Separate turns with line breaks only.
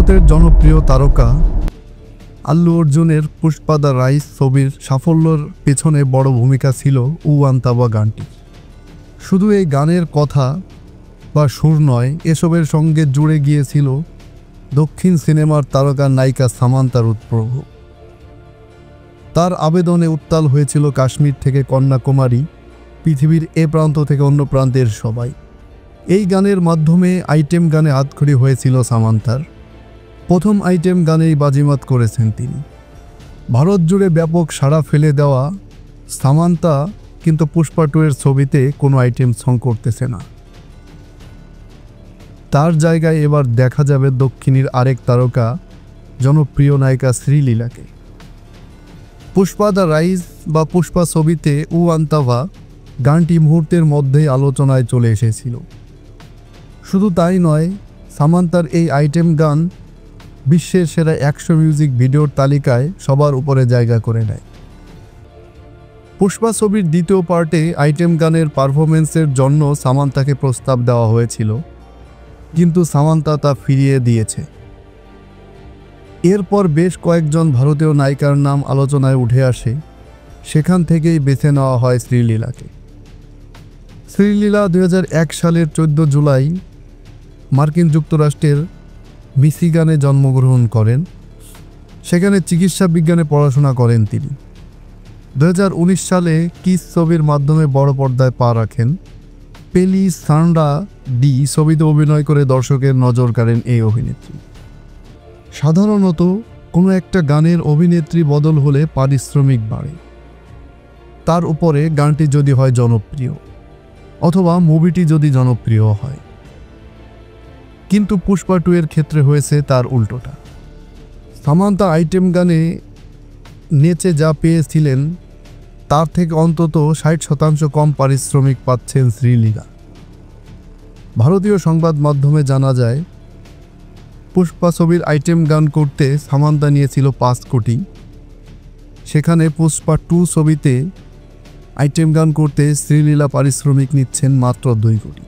ভারতের জনপ্রিয় তারকা আল্লু অর্জুনের পুষ্পা দ্য রাইস ছবির সাফল্যের পেছনে বড় ভূমিকা ছিল উওয়ান্তাওয়া গানটি। শুধু এই গানের কথা বা সুর নয়, এসবের সঙ্গে জুড়ে গিয়েছিল দক্ষিণ সিনেমার তারকা নায়িকা সামান্তার উৎপ্রভ। তার আবেদনে উত্তাল হয়েছিল কাশ্মীর থেকে কন্যাকুমারী, পৃথিবীর এ প্রান্ত থেকে অন্য প্রান্তের সবাই। এই গানের মাধ্যমে আইটেম গানে হাতখড়ি হয়েছিল সামান্তার। প্রথম আইটেম গানেই বাজিমাত করেছেন তিনি। ভারত জুড়ে ব্যাপক সাড়া ফেলে দেওয়া সামান্তা কিন্তু পুষ্পা 2 এর ছবিতে কোনো আইটেম সং করতেছে না। তার জায়গায় এবার দেখা যাবে দক্ষিণীর আরেক তারকা, জনপ্রিয় নায়িকা শ্রীলীলাকে। পুষ্পা দ্য রাইস বা পুষ্পা ছবিতে উওয়ান্তাওয়া গানটি মুহূর্তের মধ্যেই আলোচনায় চলে এসেছিল। শুধু তাই নয়, সামান্তার এই আইটেম গান বিশ্বের সেরা 100 মিউজিক ভিডিওর তালিকায় সবার উপরে জায়গা করে নেয়। পুষ্পা ছবির দ্বিতীয় পার্টে আইটেম গানের পারফরমেন্সের জন্য সামান্তাকে প্রস্তাব দেওয়া হয়েছিল, কিন্তু সামান্তা তা ফিরিয়ে দিয়েছে। এরপর বেশ কয়েকজন ভারতীয় নায়িকার নাম আলোচনায় উঠে আসে। সেখান থেকেই বেছে নেওয়া হয় শ্রীলীলাকে। শ্রীলীলা 2001 সালের 14 জুলাই মার্কিন যুক্তরাষ্ট্রের মিশিগানে জন্মগ্রহণ করেন। সেখানে চিকিৎসা বিজ্ঞানে পড়াশোনা করেন তিনি। 2019 সালে কিস ছবির মাধ্যমে বড় পর্দায় পা রাখেন। পেলি সান্ডা ডি ছবিতে অভিনয় করে দর্শকের নজর কাড়েন এই অভিনেত্রী। সাধারণত কোনো একটা গানের অভিনেত্রী বদল হলে পারিশ্রমিক বাড়ে, তার উপরে গানটি যদি হয় জনপ্রিয় অথবা মুভিটি যদি জনপ্রিয় হয়। কিন্তু পুষ্পা 2 এর ক্ষেত্রে হয়েছে তার উল্টোটা। সামান্তা আইটেম গানে নেচে যা পেয়েছিলেন তার থেকে অন্তত 60% কম পারিশ্রমিক পাচ্ছেন শ্রীলীলা। ভারতীয় সংবাদ মাধ্যমে জানা যায়, পুষ্পা ছবির আইটেম গান করতে সামান্তা নিয়েছিল 5 কোটি। সেখানে পুষ্পা 2 ছবিতে আইটেম গান করতে শ্রীলীলা পারিশ্রমিক নিচ্ছেন মাত্র 2 কোটি।